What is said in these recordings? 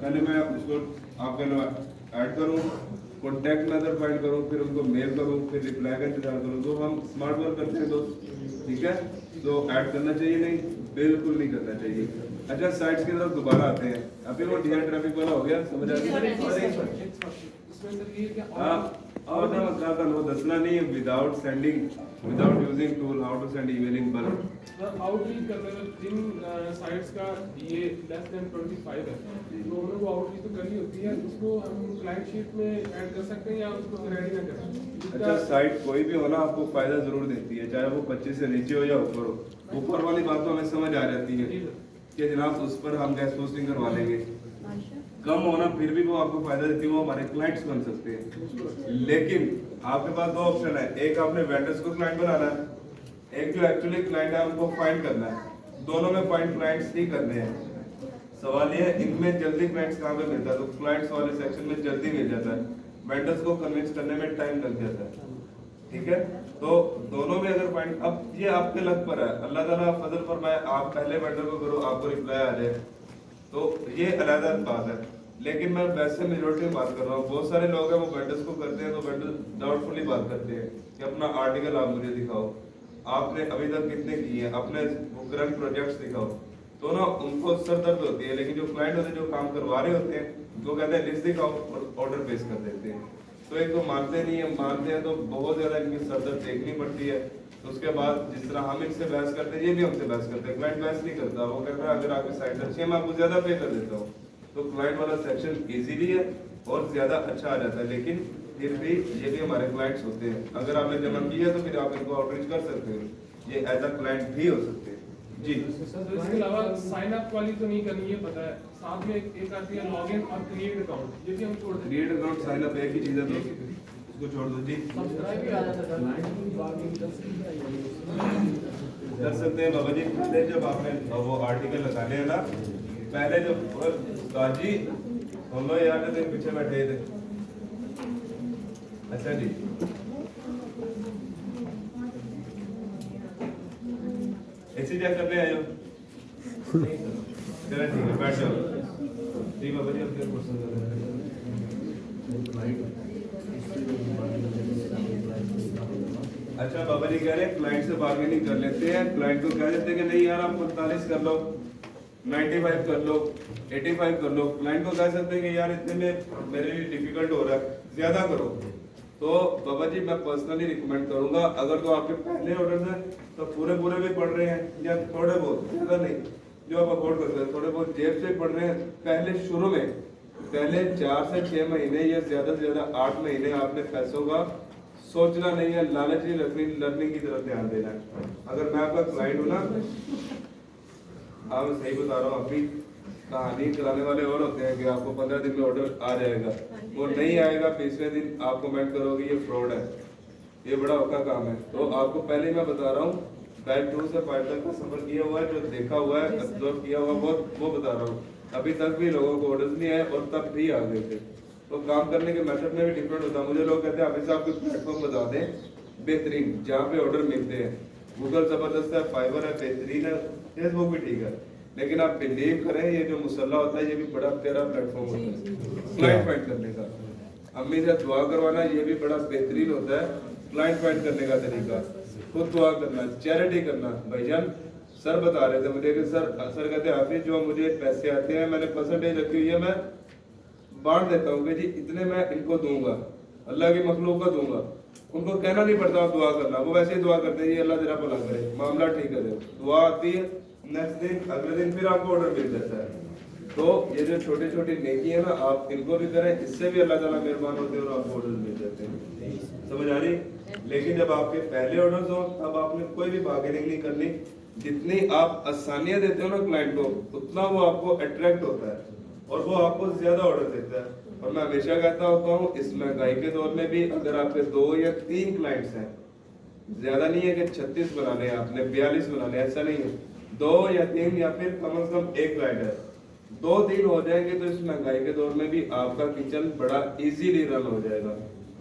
पहले मैं उसको आपके ऐड करूँ, कॉन्टैक्ट मेथड फाइंड करूँ, फिर उनको मेल करूँ, फिर रिप्लाई का इंतजार करूँ। तो हम स्मार्ट वर्क करते हैं दोस्त, ठीक है। तो ऐड करना चाहिए नहीं, बिल्कुल नहीं करना चाहिए। अच्छा, साइट्स की तरफ दोबारा आते हैं। अभी वो डीआर ट्रैफिक वाला हो गया, समझ आ गया। हाँ, और ना क्या करना, वो दसना नहीं है without sending, without using tool how to send email in bulk. Outreach करते हैं जिन साइट्स का ये लेस देन 25 है, तो हम लोग को आउटरीच तो करनी होती है। उसको हम क्लाइंट शीट में ऐड कर सकते हैं या उसको रेडी ना करें। अच्छा, साइट कोई भी हो ना, आपको फायदा जरूर देती है, चाहे वो 25 से नीचे हो या ऊपर हो। ऊपर वाली बात तो हमें समझ आ जाती है कि जनाब उस पर हम गैस पोस्टिंग करवा लेंगे। कम होना फिर भी वो आपको फायदा देती है, वो हमारे क्लाइंट्स बन सकते हैं। लेकिन आपके पास दो ऑप्शन है, एक आपने वेंडर्स को क्लाइंट बनाना है, एक जो एक्चुअली क्लाइंट है उनको फाइंड करना है। दोनों में फाइंड क्लाइंट्स ही करने हैं। सवाल ये है इनमें जल्दी क्लाइंट्स कहाँ पे मिलता है, तो क्लाइंट्स वाले सेक्शन में जल्दी मिल जाता है, वेंडर्स को कन्विंस करने में टाइम लग जाता है, ठीक है। तो दोनों में अगर फाइंड, अब ये आपके लक पर है, अल्लाह ताला फजल फरमाए, आप पहले वेंडर को करो, आपको रिप्लाई आ जाए, तो ये अलग बात है। लेकिन मैं वैसे मेजोरिटी में बात कर रहा हूँ, बहुत सारे लोग हैं वो वेंडर्स को करते हैं, तो वेंडर डाउटफुली बात करते हैं कि अपना आर्टिकल आप मुझे दिखाओ, आपने अभी तक कितने किए हैं, अपने करंट प्रोजेक्ट्स दिखाओ। तो ना उनको सर दर्द होती है। लेकिन जो क्लाइंट होते हैं, जो काम करवा रहे होते हैं, वो कहते हैं लिस्ट दिखाओ और ऑर्डर प्लेस कर देते हैं। तो एक तो मानते नहीं है, मानते हैं तो बहुत ज्यादा इनकी सर दर्द देखनी पड़ती है। तो उसके बाद जिस तरह हम इनसे बहस करते हैं, ये भी हमसे बहस करते हैं। क्लाइंट बहस नहीं करता, वो कहता है अगर आपकी साइट अच्छी है मैं आपको ज्यादा पे कर देता हूँ। तो क्लाइंट वाला सेक्शन इजीली है और ज्यादा अच्छा आ जाता है। लेकिन फिर भी ये भी हमारे क्लाइंट्स होते हैं, अगर आपने जमा किया तो फिर आप इनको आउटरीच कर सकते हो, ये एज अ क्लाइंट भी हो सकते हैं जी। सर इसके अलावा साइन अप वाली तो नहीं करनी है, पता है। साथ में एक आती है लॉगिन और क्रिएट अकाउंट, ये भी हम छोड़ दें। क्रिएट अकाउंट साइन अप एक ही चीज है, तो इसको छोड़ दो जी। सब्सक्राइब भी आ जाता है, कर सकते हैं बाबा जी। पहले जब आपने वो आर्टिकल लगाने हैं ना, पहले जब काजी हम लोग यार दिन पीछे बैठे थे। अच्छा जी, ऐसी चेक करने आए हो? चलो ठीक है, बैठ जाओ जी बाबा जी। अपने क्वेश्चन कर रहे हैं। अच्छा बाबा जी कह रहे हैं क्लाइंट से बार्गेनिंग कर लेते हैं, क्लाइंट को कह देते हैं कि नहीं यार आप 45 कर लो, 95 कर लो, 85 कर लो। क्लाइंट को कह सकते हैं कि यार इतने में मेरे लिए डिफिकल्ट हो रहा है, ज्यादा करो। तो बाबा जी मैं पर्सनली रिकमेंड करूंगा, अगर तो आपके पहले ऑर्डर हैं तो पूरे भी पढ़ रहे हैं या थोड़े बहुत, ज्यादा नहीं, जो आप अफोर्ड कर सकते हैं, थोड़े बहुत जेब से पढ़ रहे हैं, पहले शुरू में पहले 4 से 6 महीने या ज्यादा से ज्यादा 8 महीने आपने पैसों का सोचना नहीं है, लालच नहीं रखनी, लर्निंग की तरफ ध्यान देना है। अगर मैं आपका क्लाइंट हूँ ना, आप सही बता रहा हूँ, अभी कहानी कराने वाले और होते हैं कि आपको 15 दिन में ऑर्डर आ जाएगा, वो नहीं आएगा, 20वें दिन आप कमेंट करोगे ये फ्रॉड है, ये बड़ा औखा काम है। तो आपको पहले मैं बता रहा हूँ, बैच 2 से 5 तक का सफर किया हुआ है, जो देखा हुआ है, ऑब्जर्व किया हुआ बहुत, वो बता रहा हूँ। अभी तक भी लोगों को ऑर्डर नहीं आए और तब भी आ गए थे। तो काम करने के मेथड में भी डिफरेंट होता है। मुझे लोग कहते हैं अभी से आपको प्लेटफॉर्म बता दें बेहतरीन, जहाँ पे ऑर्डर मिलते हैं। गूगल जबरदस्त है, फाइवर है, बेहतरीन है, फेसबुक भी ठीक है, लेकिन आप बिलीव करें ये जो मुसल्ला होता है ये भी बड़ा प्यारा प्लेटफॉर्म होता है क्लाइंट फाइंड करने का। अम्मी से दुआ करवाना ये भी बड़ा बेहतरीन होता है क्लाइंट फाइंड करने का तरीका। खुद दुआ करना, चैरिटी करना। भाईजान सर बता रहे थे मुझे कि सर कहते हाफिज जो मुझे पैसे आते हैं मैंने परसेंटेज रखी हुई है, मैं बांट देता हूँ कि जी इतने मैं इनको दूंगा, अल्लाह की मखलूक को दूंगा। उनको कहना नहीं पड़ता आप दुआ करना, वो वैसे ही दुआ करते हैं ये अल्लाह तेरा भला करे, मामला ठीक करे। दुआ आती है, नेक्स्ट दिन अगले दिन फिर आपको ऑर्डर मिल जाता है। तो ये जो छोटी छोटी नेकी है ना, आप इनको भी करें, इससे भी अल्लाह ताला मेहरबान होते हैं और आपको ऑर्डर मिल जाते हैं। समझ आ रही? लेकिन जब आपके पहले ऑर्डर्स हो तब आपने कोई भी बार्गेनिंग नहीं करनी। जितनी आप आसानियां देते हो ना क्लाइंट को, उतना वो आपको अट्रैक्ट होता है और वो आपको ज्यादा ऑर्डर देता है। और मैं हमेशा कहता होता हूँ इस महंगाई के दौर में भी अगर आपके 2 या 3 क्लाइंट्स हैं, ज्यादा नहीं है कि 36 बनाने हैं आपने, 42 बनाने, ऐसा नहीं है, 2 या 3 या फिर कम से कम 1 क्लाइंट है, 2-3 हो जाएंगे तो इस महंगाई के दौर में भी आपका किचन बड़ा इजीली रन हो जाएगा।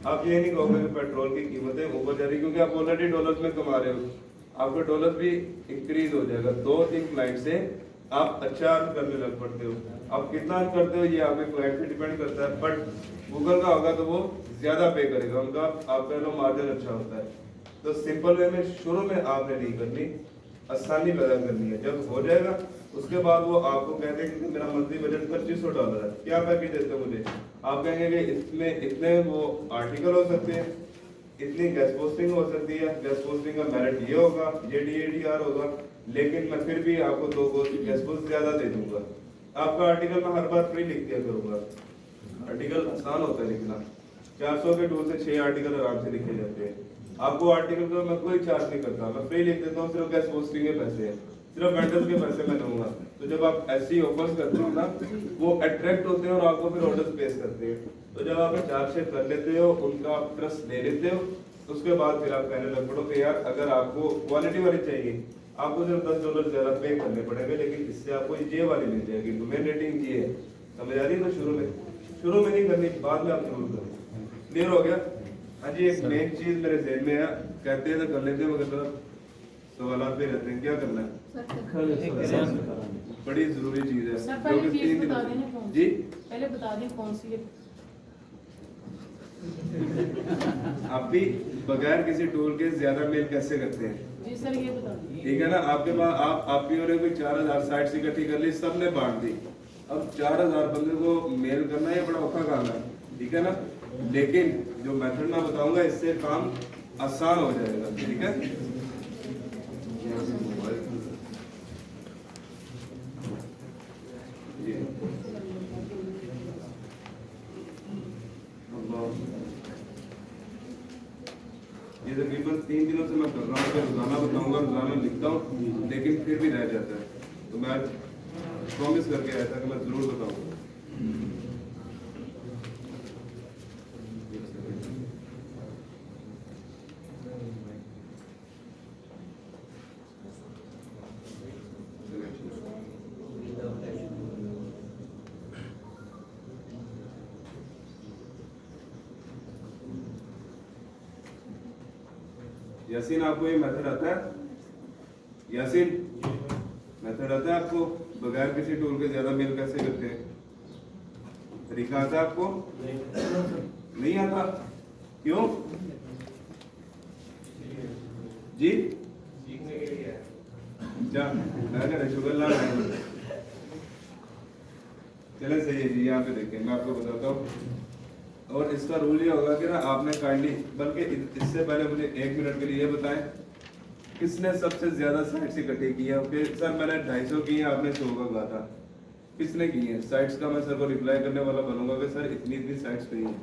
आप ये नहीं कहोगे कि पेट्रोल की कीमतें ऊपर जा रही, क्योंकि आप ऑलरेडी डॉलर्स में कमा रहे हो, आपका डॉलर भी इंक्रीज हो जाएगा। 2-3 क्लाइंट से आप अच्छा अर्न करने लग पड़ते हो। आप कितना अर्न करते हो ये आपके क्लाइंट पे डिपेंड करता है, बट गूगल का होगा तो वो ज्यादा पे करेगा, उनका आपका लो मार्जिन अच्छा होता है। तो सिंपल वे में शुरू में आपने नहीं करनी, आसानी पैदा करनी है। जब हो जाएगा उसके बाद वो आपको कहते हैं कि मेरा मंथली बजट $2500 है, क्या पैकेज देते हो मुझे? आप कहेंगे कि इसमें इतने वो आर्टिकल हो सकते हैं, इतनी गेस्ट पोस्टिंग हो सकती है, गेस्ट पोस्टिंग का मेरिट ये होगा, ये DADR होगा, लेकिन मैं फिर भी आपको 2 गेस्ट पोस्ट ज्यादा दे दूंगा। आपका आर्टिकल मैं हर बार फ्री लिख दिया करूंगा। आर्टिकल आसान होता है लिखना, 400 के टूल से 6 आर्टिकल आराम से लिखे जाते हैं। आपको आर्टिकल का मैं कोई चार्ज नहीं करता, मैं फ्री लिख देता हूँ, सिर्फ गेस्ट पोस्टिंग के पैसे हैं, सिर्फ वेंडर्स के पैसे मैं दूंगा। तो जब आप ऐसी ऑफर्स करते हो ना, वो अट्रैक्ट होते हैं और आपको फिर ऑर्डर्स प्लेस करते हैं। तो जब आप चार्ज शेयर कर लेते हो, उनका आप ट्रस्ट ले लेते हो, उसके बाद फिर आप कहने लग पड़ो कि यार अगर आपको क्वालिटी वाली चाहिए, आपको सिर्फ $10 ज्यादा पे करने पड़ेंगे, लेकिन इससे आपको ये वाली मिल जाएगी, डोमेन रेटिंग ये है। समझ आ रही है? तो शुरू में नहीं करनी, बाद में आप जरूर करें। क्लियर हो गया? हाँ जी, एक मेन चीज मेरे ज़हन में है, कहते हैं तो कर लेते हैं, मगर सवालात पे रहते हैं, क्या करना है? बड़ी जरूरी चीज है। सर पहले फीस बता देना कौन सी? जी पहले बता दें कौन सी है। आप भी बगैर किसी टूल के ज्यादा मेल कैसे करते हैं? जी सर ये बता दें। ठीक है ना, आपके पास आप भी और कोई 4000 साइट्स इकट्ठी कर ली, सबने बांट दी। अब 4000 बंदे को मेल करना ये बड़ा औखा काम है, ठीक है ना? लेकिन जो मेथड मैं बताऊंगा इससे काम आसान हो जाएगा, ठीक है? ये तकरीबन 3 दिनों से मैं कर रहा हूँ, रोजाना बताऊंगा, रोजाना लिखता हूँ, लेकिन फिर भी रह जाता है। तो मैं प्रॉमिस करके आया था कि मैं जरूर बताऊंगा। यासीन, आपको ये मेथड आता है? यासीन, मेथड आता है आपको? बगैर किसी टूल के ज्यादा मेल कैसे करते हैं? तरीका आता है आपको? नहीं आता? क्यों जी? शुगर ला चले, सही है जी। यहाँ पे देखें, मैं आपको बताता हूँ। और इसका रूल ये होगा कि ना आपने काइंडली, बल्कि इससे पहले मुझे 1 मिनट के लिए ये बताएं, किसने सबसे ज्यादा साइट्स इकट्ठी की है? ओके सर, मैंने 250 की है, आपने 100 का कहा था। किसने की है साइट्स का? मैं सर को रिप्लाई करने वाला बनूंगा कि सर इतनी इतनी साइट्स पे हैं।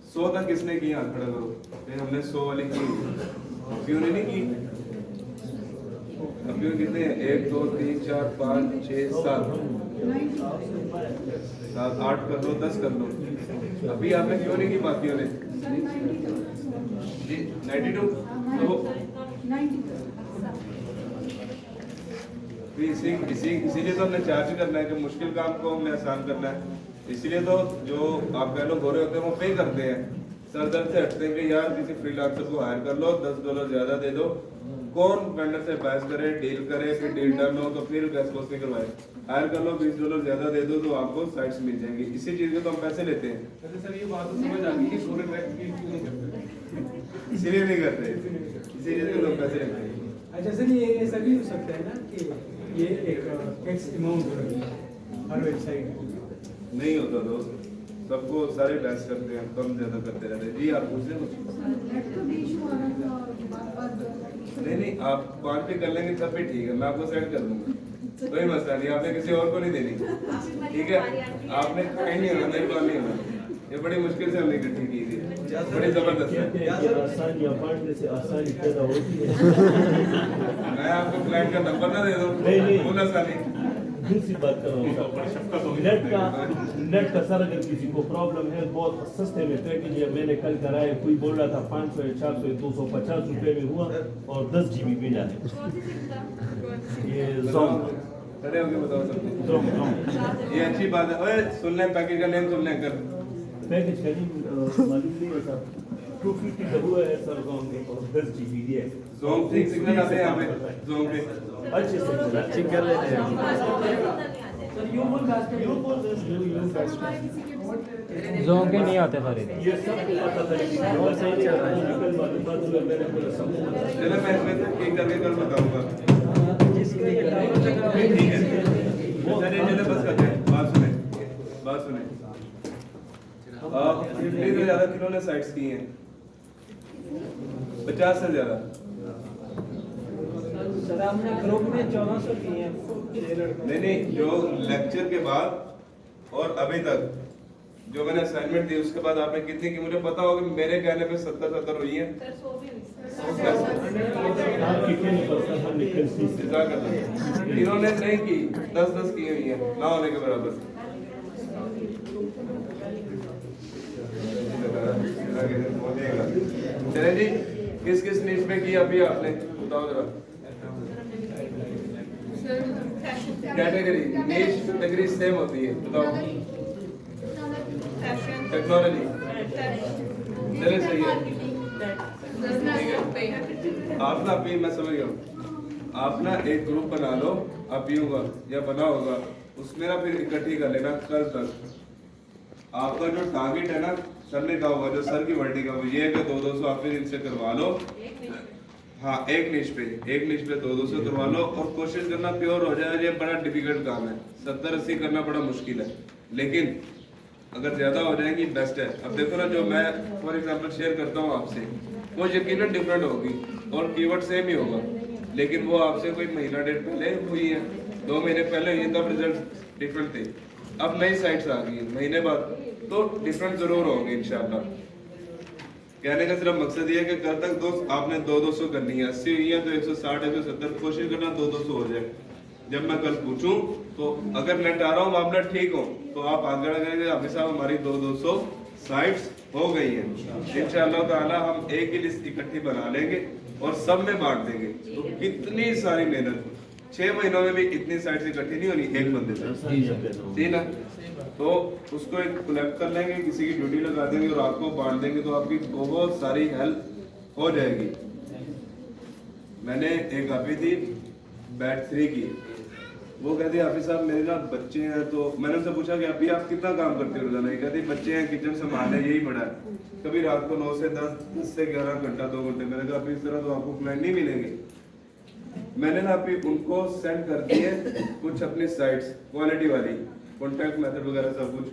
100 तक किसने की? हाथ खड़ा करो। फिर हमने 100 वाली की, अभी उन्हें नहीं की। अभी कितने हैं? 1 2 3 4 5 6 7 8 कर लो, 10 कर लो। अभी आपने क्यों नहीं की बाकियों ने? जी 92। तो इसीलिए तो हमने चार्ज करना है कि मुश्किल काम को हमने आसान करना है। इसीलिए तो जो आप कह लो गोरे होते हैं वो पे करते हैं, सर दर्द से हटते हैं कि यार किसी फ्रीलांसर को हायर कर लो, $10 ज्यादा दे दो। कौन वेंडर से बहस करे, डील करे, फिर डील डन हो तो फिर गेस्ट पोस्टिंग करवाए। हायर कर लो, $20 ज्यादा दे दो तो आपको साइट्स मिल जाएंगी। इसी चीज के तो हम पैसे लेते हैं। वैसे सर ये बात तो समझ आ गई कि गोरे डायरेक्ट डील क्यों नहीं करते? इसीलिए नहीं करते, इसीलिए तो हम पैसे लेते हैं। अच्छा सर, ये ऐसा भी हो सकता है ना कि ये एक फिक्स अमाउंट हर वेबसाइट नहीं होता दोस्त, सबको सारे बहस करते हैं, कम ज्यादा करते रहते हैं। जी आप पूछ रहे कुछ? नहीं, आप कॉल पे कर लेंगे तब भी ठीक है, मैं आपको सेंड कर दूंगा, कोई मसला नहीं। आपने किसी और को नहीं देनी, ठीक है? आपने कहीं नहीं होना, मेरे कॉल नहीं होना। ये बड़ी मुश्किल से हमने इकट्ठी की थी, बड़ी जबरदस्त है। आसानियां बांटने से आसानी पैदा होती है। मैं आपको क्लाइंट का नंबर ना दे दूं, नहीं। वो आसानी। दूसरी बात कर रहा हूँ, नेट का सर अगर किसी को प्रॉब्लम है, बहुत सस्ते में पैकेज है। मैंने कल कराया, कोई बोल रहा था 500 या 400 या 250 रुपए में हुआ और 10 GB भेजा है। ये जोम खड़े होके बताओ सबको, ये अच्छी बात है। ओए सुन ले, पैकेज का नेम सुन ले, कर पैकेज का नहीं मालूम नहीं है साहब। 250 का हुआ है सर जोन में और 10 GB है जोन ठीक सिग्नल आते हैं यहाँ पे जोन पे अच्छे से चेक कर लेते हैं जोन के नहीं आते सारे ये सब पता था लेकिन और सही चल रहा है निकल बात हुआ मैंने बोला समझ चलो मैं इसमें से ठीक करके कल बताऊंगा ठीक है चलिए बस करते हैं बात सुने 50 से ज्यादा किन्होंने साइट्स की हैं 50 से ज्यादा सर आपने ग्रुप में 1400 किए हैं नहीं जो लेक्चर के बाद और अभी तक जो मैंने असाइनमेंट दी उसके बाद आपने कितनी की मुझे पता होगा मेरे कहने पे 70 हुई है इन्होंने नहीं की 10 की हुई है ना होने के बराबर चले जी किस किस नीच में की अभी आपने बताओ जरा कैटेगरी नीच कैटेगरी सेम होती है बताओ टेक्नोलॉजी चले सही है ठीक है आप ना अभी मैं समझ गया हूँ आप ना एक ग्रुप बना लो आप होगा या बना होगा उसमें ना फिर इकट्ठी कर लेना कल तक आपका जो टारगेट है ना सर ने कहा होगा जो सर की वर्डिंग है वो ये है कि 200 आप फिर इनसे करवा लो हाँ एक निश पे 200 करवा लो और कोशिश करना प्योर हो जाए ये बड़ा डिफिकल्ट काम है 70-80 करना बड़ा मुश्किल है लेकिन अगर ज्यादा हो जाएंगी बेस्ट है अब देखो ना जो मैं फॉर एग्जांपल शेयर करता हूँ आपसे वो यकीनन डिफरेंट होगी और कीवर्ड सेम ही होगा लेकिन वो आपसे कोई महीना डेढ़ पहले हुई है 2 महीने पहले हुई तब रिजल्ट डिफरेंट थे अब नई साइट्स आ गई महीने बाद तो डिफरेंट जरूर होंगे इंशाल्लाह कहने का सिर्फ मकसद ये है कि कल तक दोस्त आपने 200 करनी है 80 हुई है तो 160 170 कोशिश करना 200 हो जाए जब मैं कल पूछूं तो अगर नेट आ रहा हूँ मामला ठीक हो तो आप आगे लगेंगे अभी साहब हमारी 200 साइट्स हो गई है इंशाअल्लाह ताला हम एक ही लिस्ट इकट्ठी बना लेंगे और सब में बांट देंगे तो कितनी सारी मेहनत 6 महीनों में भी इतनी साइट्स इकट्ठी नहीं होनी एक बंदे से ठीक ना तो उसको एक कलेक्ट कर लेंगे किसी की ड्यूटी लगा देंगे और आपको बांट देंगे तो आपकी बहुत सारी हेल्प हो जाएगी मैंने एक अभी थी बैच 3 की वो कहती है हाफिज साहब मेरे ना बच्चे हैं तो मैंने उनसे पूछा कि अभी आप कितना काम करते हो रोजाना कहती बच्चे हैं किचन संभालने यही बड़ा है कभी रात को 9 से 10 से 11 घंटा 2 घंटे मैंने कहा अभी इस तरह तो आपको क्लाइंट नहीं मिलेंगे मैंने ना अभी उनको सेंड कर दिए कुछ अपनी साइट्स क्वालिटी वाली कॉन्टैक्ट मेथड वगैरह सब कुछ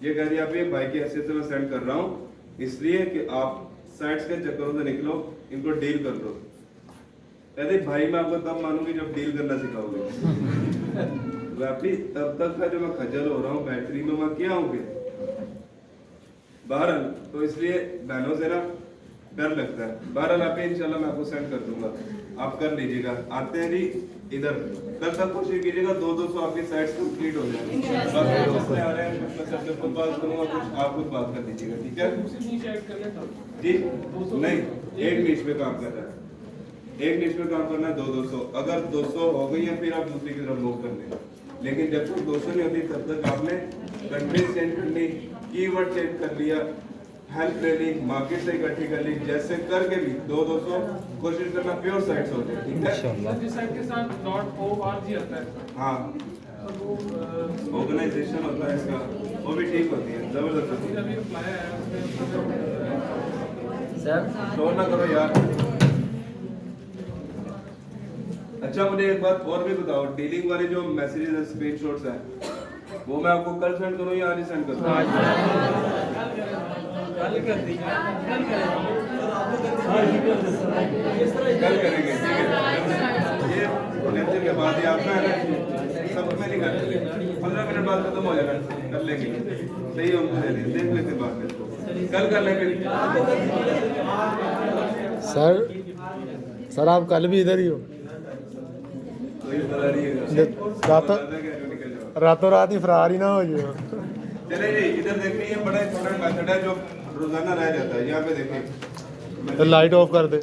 ये कह रही आप ये भाई की हैसियत से मैं सेंड कर रहा हूँ इसलिए कि आप साइट्स के चक्करों से निकलो इनको डील कर दो कहते भाई मैं आपको तब मानूंगी जब डील करना सिखाओगे वापी तब तक का जो मैं खजल हो रहा हूँ बैटरी में मैं क्या हूँ बहरहाल तो इसलिए बहनों से ना डर लगता है बहरहाल आप इंशाल्लाह मैं आपको सेंड कर दूंगा आप कर लीजिएगा आते हैं जी इधर कल तक कोशिश कीजिएगा 200 आपकी साइट्स कंप्लीट हो जाए दोस्त आ रहे हैं मैं सबसे खुद बात करूंगा कुछ आप खुद बात कर दीजिएगा ठीक है दूसरी नीच ऐड कर लेता जी नहीं एक नीच पे काम कर रहा है एक नीच पे काम करना है 200 अगर 200 हो गई है फिर आप दूसरी की तरफ मूव कर लें लेकिन जब तक 200 नहीं होती तब तक आपने कंट्री चेंज कर ली कीवर्ड चेंज कर लिया हेल्प ले ली मार्केट से इकट्ठी कर ली जैसे करके भी 200 कोशिश करना प्योर साइट्स हो जाए ठीक है सर जिस साइट के साथ .org आता है हाँ सर वो ऑर्गेनाइजेशन होता है इसका वो भी ठीक होती है जबरदस्त होती है अभी रिप्लाई आया उसमें सर शोर ना करो यार अच्छा मुझे एक बात और भी बताओ डीलिंग वाले जो मैसेजेस हैं स्क्रीनशॉट्स हैं वो मैं आपको कल सेंड करूं या आज सेंड करूं कल कर दीजिए कल करेंगे ठीक है ये लेक्चर के बाद ही आपका है ना सब में नहीं करते 15 मिनट बाद खत्म हो जाएगा कर लेंगे सही होंगे देख लेते बाद में कल कर लेंगे सर आप कल भी इधर ही हो कोई बता रही है रातों रात ही फरार ही ना हो जाए चले जी इधर देखिए ये बड़ा इंपॉर्टेंट मेथड है जो रोजाना रह जाता है यहाँ पे देखिए तो लाइट ऑफ कर दे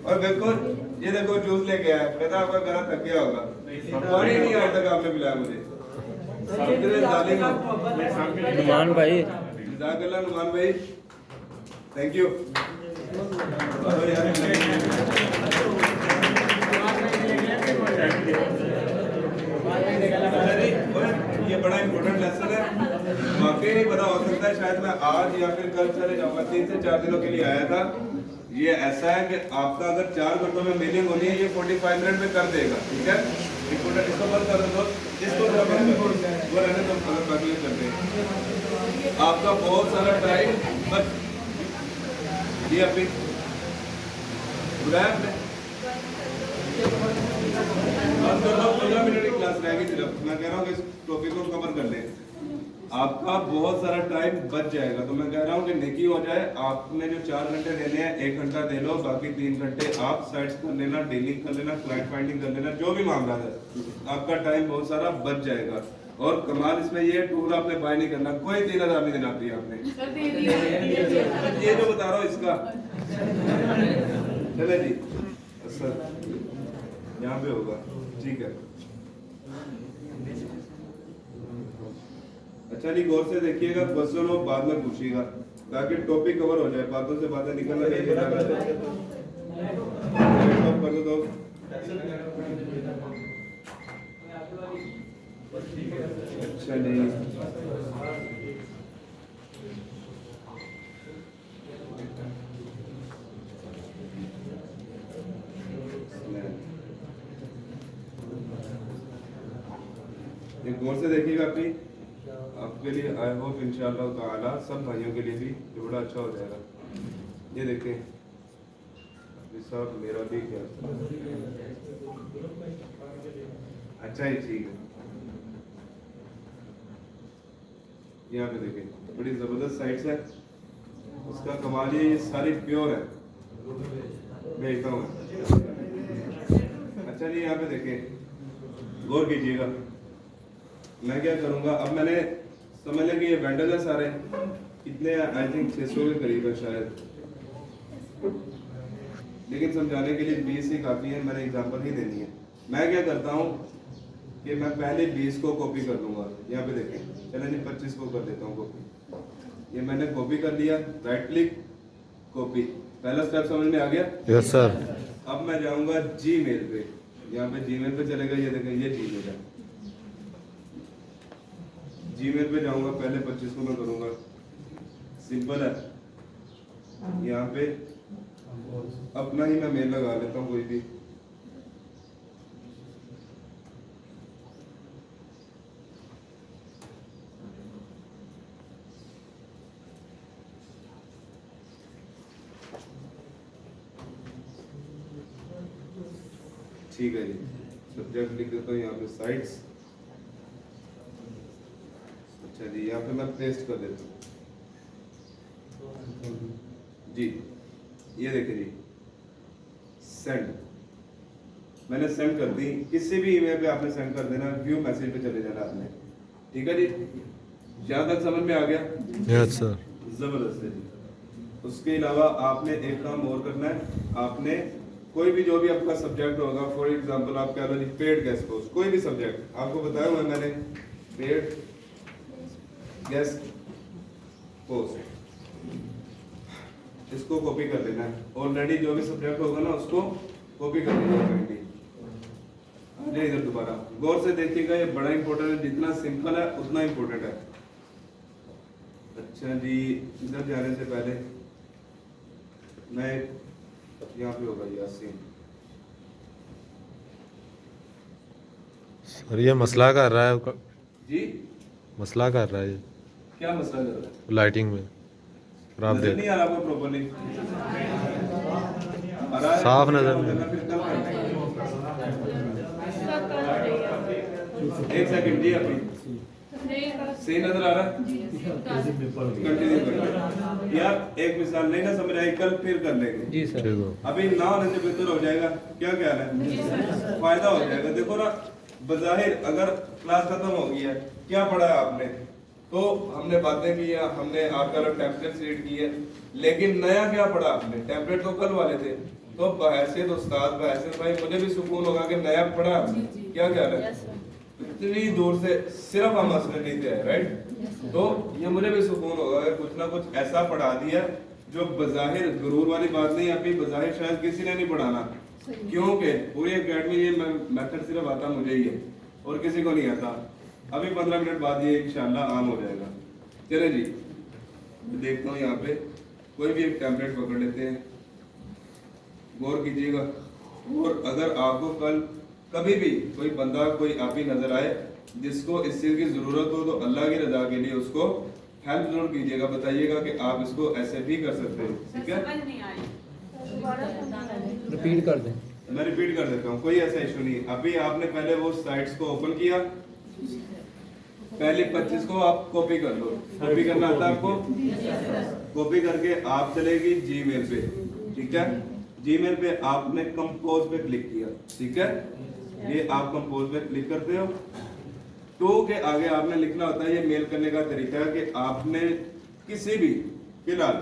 और देखो ये देखो जूस लेके आया, कहता आपका गला थक गया होगा, पानी नहीं आज तक आपने पिलाया मुझे। इतने जालिम हो। नुमान भाई जज़ाकल्लाह नुमान भाई, थैंक यू। और ये बड़ा इम्पोर्टेंट लेसन है, वाकई नहीं पता हो सकता है शायद मैं आज या फिर कल चले जाऊंगा, 3 से 4 दिनों के लिए आया था। ये ऐसा है कि आपका अगर 4 घंटों में मीलिंग होनी है, ये 45 मिनट में कर देगा, ठीक है। इम्पोर्टेंट, इसको बंद कर दो, इसको बंद कर दो, वो रहने तो बाकी करते हैं। आपका बहुत सारा टाइम बस ये अभी बुलाया आपने 15 मिनट की क्लास रहेगी सिर्फ, मैं कह रहा हूँ कि इस टॉपिक को कवर कर लें, आपका बहुत सारा टाइम बच जाएगा। तो मैं कह रहा हूँ कि नेकी हो जाए, आपने जो 4 घंटे देने हैं 1 घंटा दे लो, बाकी 3 घंटे आप साइट्स कर लेना, डीलिंग कर लेना, क्लाइंट फाइंडिंग कर लेना, जो भी मामला है, आपका टाइम बहुत सारा बच जाएगा। और कमाल इसमें ये टूर आपने बाय नहीं करना, कोई 3000 नहीं देना दिया आपने, सर दे दिए। ये जो बता रहा हूँ इसका। चले जी सर, यहाँ पे होगा, ठीक है। अच्छा जी, गौर से देखिएगा, क्वेश्चन हो बाद में पूछिएगा ताकि टॉपिक कवर हो जाए, बातों से बातें निकलना नहीं चाहिए। कर दो दोस्त। अच्छा जी, एक गौर से देखिएगा अपनी, आपके लिए आई होप इंशाअल्लाह ताला सब भाइयों के लिए भी ये बड़ा अच्छा हो जाएगा। ये देखें सब मेरा भी क्या अच्छा ही, ठीक है। यहाँ पे देखें बड़ी जबरदस्त साइट्स है, उसका कमाल ये सारी प्योर है, भेजता हूँ। अच्छा जी, यहाँ पे देखें, गौर कीजिएगा, मैं क्या करूँगा अब, मैंने समझ लें कि ये वेंडल है सारे, कितने आई थिंक 600 के करीब है शायद, लेकिन समझाने के लिए 20 ही काफ़ी है, मैंने एग्जांपल ही देनी है। मैं क्या करता हूँ कि मैं पहले 20 को कॉपी कर लूँगा, यहाँ पे देखें, चलें जी 25 को कर देता हूँ कॉपी। ये मैंने कॉपी कर लिया, राइट क्लिक कॉपी, पहला स्टेप समझ में आ गया? Yes sir. अब मैं जाऊँगा जीमेल पे, यहाँ पे जीमेल पे चलेगा, ये देखें ये जीमेल है, जीमेल पे जाऊँगा, पहले 25 को मैं करूँगा, सिंपल है। यहाँ पे अपना ही मैं मेल लगा लेता हूँ कोई भी, ठीक है जी। सब्जेक्ट लिख देता हूँ यहाँ पे साइट्स। अच्छा जी, यहाँ पे मैं पेस्ट कर देता हूँ जी, ये देखिए जी, सेंड, मैंने सेंड कर दी, किसी भी ईमेल पे आपने सेंड कर देना, व्यू मैसेज पे चले जाना आपने, ठीक है जी। यहाँ तक समझ में आ गया? Yes sir. जबरदस्त है जी। उसके अलावा आपने एक काम और करना है, आपने कोई भी जो भी आपका सब्जेक्ट होगा, फॉर एग्जांपल आप कह लो जी पेड गेस्ट पोस्ट, कोई भी सब्जेक्ट आपको बताया हुआ है मैंने, पेड गेस्ट पोस्ट, इसको कॉपी कर लेना है। ऑलरेडी जो भी सब्जेक्ट होगा ना उसको कॉपी कर लेना है। इधर दोबारा गौर से देखिएगा, ये बड़ा इंपॉर्टेंट है, जितना सिंपल है उतना इंपॉर्टेंट है। अच्छा जी, इधर जाने से पहले मैं यहाँ पे होगा यासीन सर, ये मसला कर रहा है जी, मसला कर रहा है ये क्या मसला कर रहा है? लाइटिंग में, और आप नजर देख नहीं आ रहा आपको प्रॉपर्ली? साफ नजर नहीं। एक सेकंड जी, अभी सही नजर आ रहा है? कंटिन्यू करें यार, एक मिसाल नहीं ना समझ आई, कल फिर कर लेंगे जी सर। ठीक हो। अभी ना होने से बेहतर हो जाएगा, क्या ख्याल है? फायदा हो जाएगा। देखो ना, बज़ाहिर अगर क्लास खत्म हो गई है, क्या पढ़ा है आपने? तो हमने बातें की है, हमने आपका टेम्पलेट रीड की है, लेकिन नया क्या पढ़ा आपने? टेम्पलेट तो कल वाले थे, तो बहैसियत उस्ताद बहैसियत भाई मुझे भी सुकून होगा कि नया पढ़ा जी, जी। क्या ख्याल है यस सर इतनी दूर से सिर्फ हम मसले नहीं थे राइट यस सर तो ये मुझे भी सुकून होगा कि कुछ ना कुछ ऐसा पढ़ा दिया जो बज़ाहिर गुरूर वाली बात नहीं अभी बज़ाहिर शायद किसी ने नहीं पढ़ाना सही। क्योंकि पूरी एकेडमी ये मेथड सिर्फ आता मुझे ही है और किसी को नहीं आता अभी 15 मिनट बाद ये इंशाल्लाह आम हो जाएगा चले जी देखता हूँ यहाँ पे कोई भी एक टैबलेट पकड़ लेते हैं गौर कीजिएगा और अगर आपको कल कभी भी कोई बंदा कोई आप ही नजर आए जिसको इस चीज की जरूरत हो तो अल्लाह की रजा के लिए उसको हेल्प जरूर कीजिएगा बताइएगा कि आप इसको ऐसे भी कर सकते हो ठीक है समझ नहीं आई रिपीट कर दें मैं रिपीट कर देता हूँ कोई ऐसा इशू नहीं अभी आपने पहले वो साइट्स को ओपन किया पहले 25 को आप कॉपी कर लो कॉपी करना आता है आपको कॉपी करके आप चलेगी जीमेल पे ठीक है जीमेल पे आपने कंपोज पे क्लिक किया ठीक है ये आप कंपोज पे क्लिक करते हो तो के आगे आपने लिखना होता है ये मेल करने का तरीका है कि आपने किसी भी फिलहाल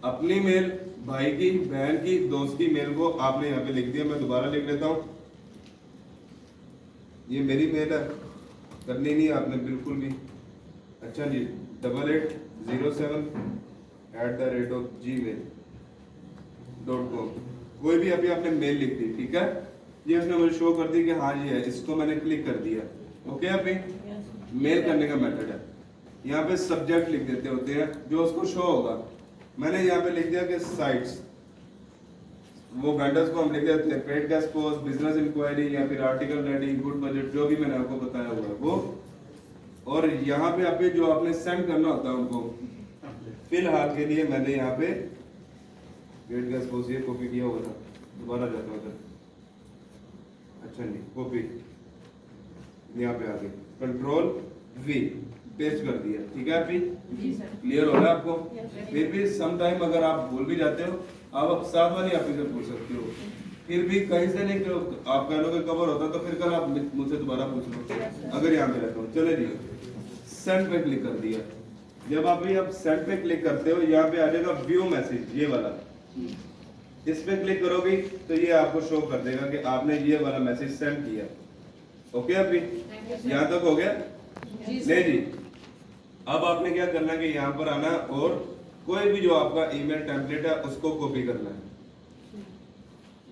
अपनी मेल भाई की बहन की दोस्त की मेल को आपने यहाँ पे लिख दिया मैं दोबारा लिख लेता हूँ ये मेरी मेल है करनी नहीं आपने बिल्कुल भी अच्छा जी 8807@gmail.com कोई भी अभी आपने मेल लिख दी ठीक है ये उसने मुझे शो कर दी कि हाँ ये है इसको मैंने क्लिक कर दिया ओके अभी मेल करने का मेथड है यहाँ पे सब्जेक्ट लिख देते होते हैं जो उसको शो होगा मैंने यहाँ पे लिख दिया कि साइट्स वो वेंडर्स को हम लिख देते हैं paid guest post business enquiry या फिर आर्टिकल रेडी गुड बजट जो भी मैंने आपको बताया हुआ है वो और यहाँ पे अभी जो आपने सेंड करना होता है उनको फिलहाल के लिए मैंने यहाँ पे पेड गेस्ट पोस्ट ये कॉपी किया हुआ था दोबारा जाता हूँ उधर अच्छा नहीं कॉपी यहाँ पे आ गई कंट्रोल वी पेस्ट कर दिया ठीक है अभी जी सर क्लियर हो रहा है आपको Yes, sir. फिर भी सम टाइम अगर आप भूल भी जाते हो आप साथ वाली ऑफिस से पूछ सकते हो फिर भी कहीं से नहीं कि आप कह लो कि कवर होता तो फिर कल आप मुझसे दोबारा पूछ लो Yes, sir. अगर यहाँ पे रहता हूँ चले जी सेंड पे क्लिक कर दिया जब आप सेंड पे क्लिक करते हो यहाँ पे आ जाएगा व्यू मैसेज ये वाला इस पे क्लिक करोगे तो ये आपको शो कर देगा कि आपने ये वाला मैसेज सेंड किया ओके अभी Thank you, sir. यहाँ तक हो गया जी ले सर जी अब आपने क्या करना है कि यहाँ पर आना और कोई भी जो आपका ईमेल टेम्पलेट है उसको कॉपी करना है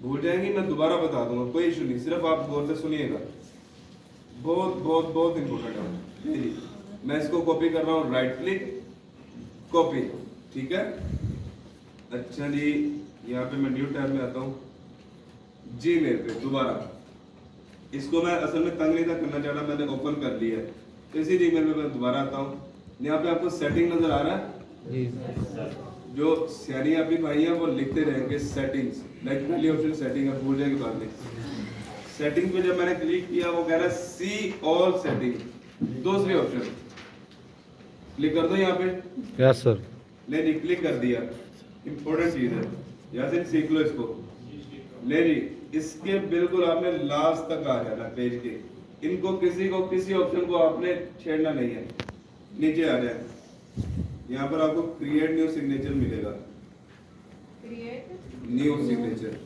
भूल जाएंगी मैं दोबारा बता दूंगा कोई इशू नहीं सिर्फ आप गौर से सुनिएगा बहुत बहुत बहुत इंपॉर्टेंट है जी मैं इसको कॉपी कर रहा हूँ राइट क्लिक कॉपी ठीक है अच्छा जी यहाँ पे मैं न्यू टैब में आता हूँ जीमेल पे दोबारा इसको मैं असल में तंग नहीं था करना चाह रहा मैंने ओपन कर लिया है तो इसी ईमेल में मैं दोबारा आता हूँ यहाँ पे आपको सेटिंग नजर आ रहा है जी जो सियानी अभी भाई हैं वो लिखते रहेंगे सेटिंग्स लाइक पहली ऑप्शन सेटिंग है भूल जाएंगे बाद में सेटिंग पे जब मैंने क्लिक किया वो कह रहा है सी ऑल सेटिंग दूसरी ऑप्शन क्लिक कर दो यहाँ पे यस सर ले जी क्लिक कर दिया इंपॉर्टेंट चीज है यहाँ से सीख लो इसको ले जी इसके बिल्कुल आपने लास्ट तक आ जाना पेज के इनको किसी ऑप्शन को आपने छेड़ना नहीं है नीचे आ जाए यहाँ पर आपको क्रिएट न्यू सिग्नेचर मिलेगा create new signature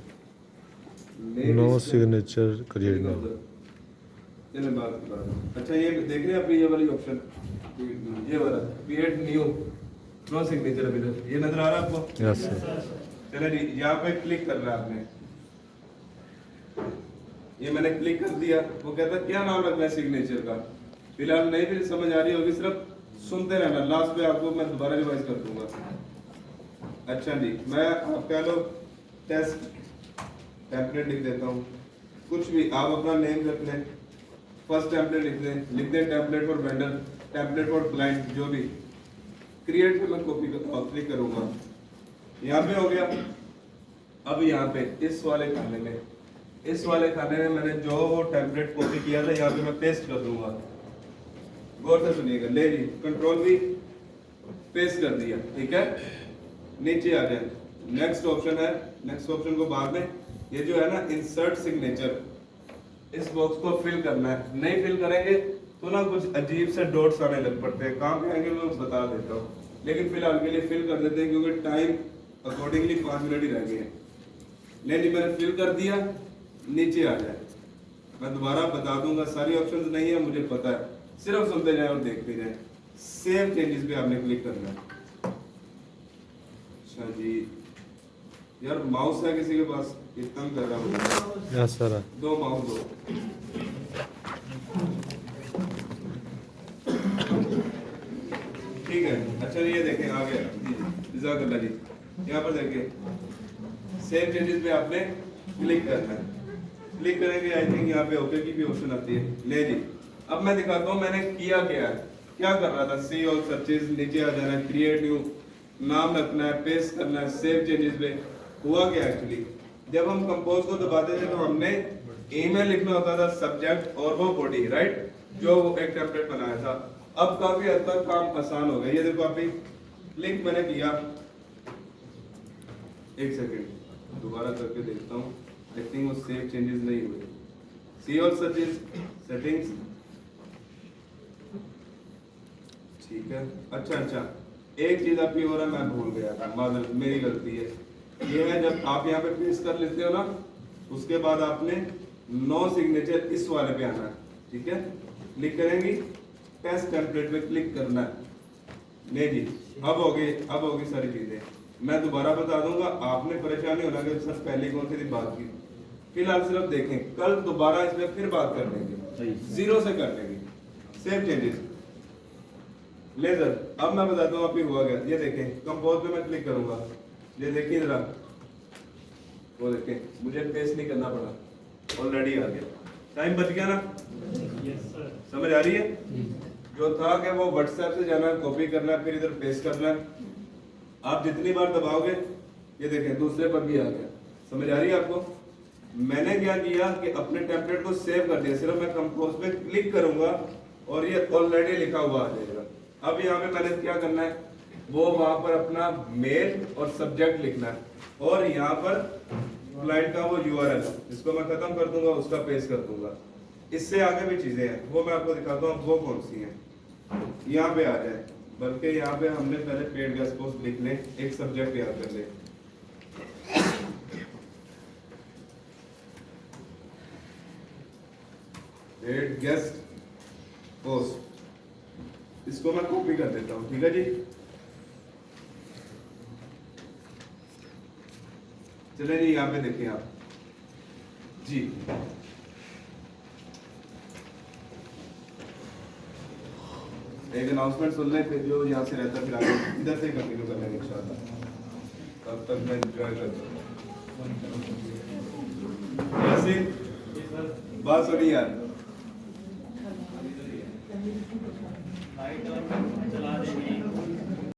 no signature create no चलिए बात अच्छा ये देख रहे हैं आप ये वाली ऑप्शन ये वाला क्रिएट न्यू नो सिग्नेचर अभी ये नजर आ रहा है आपको यस सर चलिए जी यहाँ पे क्लिक कर रहा है आपने ये मैंने क्लिक कर दिया वो कहता है क्या नाम रखना है सिग्नेचर का फिलहाल नहीं भी समझ आ रही होगी सिर्फ सुनते रहना लास्ट पे आपको मैं दोबारा रिवाइज कर दूंगा अच्छा जी मैं आप कह लो टेस्ट टेम्पलेट लिख देता हूँ कुछ भी आप अपना नेम रख लें फर्स्ट टेम्पलेट लिख दें template for vendor template for client जो भी क्रिएट पे मैं कॉपी क्लिक करूंगा यहाँ पे हो गया अब यहाँ पे इस वाले खाने में मैंने जो वो टेम्पलेट कॉपी किया था यहाँ पे मैं पेस्ट कर दूंगा गौर से सुनिएगा ले जी कंट्रोल भी पेस्ट कर दिया ठीक है नीचे आ जाए नेक्स्ट ऑप्शन है नेक्स्ट ऑप्शन को बाद में ये जो है ना इंसर्ट सिग्नेचर इस बॉक्स को फिल करना है नहीं फिल करेंगे तो ना कुछ अजीब से डॉट्स आने लग पड़ते हैं काम पे आएंगे मैं बता देता हूँ लेकिन फिलहाल के लिए फिल कर देते हैं क्योंकि टाइम अकॉर्डिंगली 5 मिनट ही रह गए हैं नहीं जी मैंने फिल कर दिया, नीचे आ जाए। मैं दोबारा बता दूंगा, सारी ऑप्शंस नहीं है मुझे पता है, सिर्फ सुनते जाए और देखते जाए। सेव चेंजेस पे आपने क्लिक करना है। अच्छा जी, यार माउस है किसी के पास? ये तंग कर रहा हूँ। यहाँ सर दो माउस दो। ठीक है, अच्छा ये देखें आ गया जी, जज़ाकल्लाह जी। यहाँ पर देखिए सेव चेंजेस पे आपने क्लिक करना है। क्लिक करेंगे, आई थिंक यहाँ पे ओके की भी ऑप्शन आती है। ले जी, अब मैं दिखाता हूँ मैंने किया क्या है। क्या कर रहा था, सी ऑल सर्चेज, नीचे आ जाना है, क्रिएट न्यू, नाम रखना है, पेस्ट करना है, सेव चेंजेस पे। हुआ क्या एक्चुअली, जब हम कंपोज को दबाते थे तो हमने ईमेल लिखना होता था, सब्जेक्ट और वो बॉडी, राइट, जो एक टेम्पलेट बनाया था। अब काफी हद तक काम आसान हो गया। ये देखो अभी क्लिक मैंने किया, एक सेकेंड दोबारा करके देखता हूँ, आई थिंक वो सेव चेंजेस नहीं हुए। सी ऑल सर्चेज, सेटिंग्स, ठीक है। अच्छा एक चीज आपकी हो रहा है, मैं भूल गया था, माजरत मेरी गलती है। ये है जब आप यहाँ पे पेस्ट कर लेते हो ना, उसके बाद आपने नो सिग्नेचर इस वाले पे आना है, ठीक है। क्लिक करेंगी, टेस्ट टेम्पलेट पे क्लिक करना है। नहीं जी, अब होगी सारी चीजें। मैं दोबारा बता दूंगा, आपने परेशानी होना कि सर पहले कौन सी बात की। फिलहाल सिर्फ देखें, कल दोबारा इसमें फिर बात कर लेंगे, जीरो से कर लेंगे। सेव चेंजेस लेजर, अब मैं बताता हूँ अभी हुआ गया। ये देखें, कंपोज पे मैं क्लिक करूंगा, ये देखिए जरा, वो देखें, मुझे पेस्ट नहीं करना पड़ा, ऑलरेडी आ गया। टाइम बच गया ना? समझ आ रही है? जो था कि वो व्हाट्सएप से जाना है, कॉपी करना है, फिर इधर पेस्ट करना है। आप जितनी बार दबाओगे, ये देखें दूसरे पर भी आ गया। समझ आ रही है आपको? मैंने क्या किया कि अपने टेम्पलेट को सेव कर दिया, सिर्फ मैं कंपोज पे क्लिक करूंगा और ये ऑलरेडी लिखा हुआ आ जाएगा। अब यहाँ पे मैंने क्या करना है, वो वहां पर अपना मेल और सब्जेक्ट लिखना है, और यहाँ पर क्लाइंट का वो यूआरएल जिसको मैं खत्म कर दूंगा उसका पेस्ट कर दूंगा। इससे आगे भी चीजें हैं, वो मैं आपको दिखाता हूँ वो कौन सी हैं। यहाँ पे आ जाए, बल्कि यहाँ पे हमने पहले पेड गेस्ट पोस्ट लिख लें, एक सब्जेक्ट याद कर ले। पेड गेस्ट पोस्ट, इसको मैं कॉपी कर देता हूँ, ठीक है जी। चले जी, यहाँ पे देखिए आप जी, एक अनाउंसमेंट सुन लें, फिर जो यहाँ से रहता है फिर आगे इधर से कंटिन्यू कर लेंगे इंशाल्लाह। तब तक मैं एंजॉय करता हूँ। यासीन, बात सुनिए यार, चला देंगे।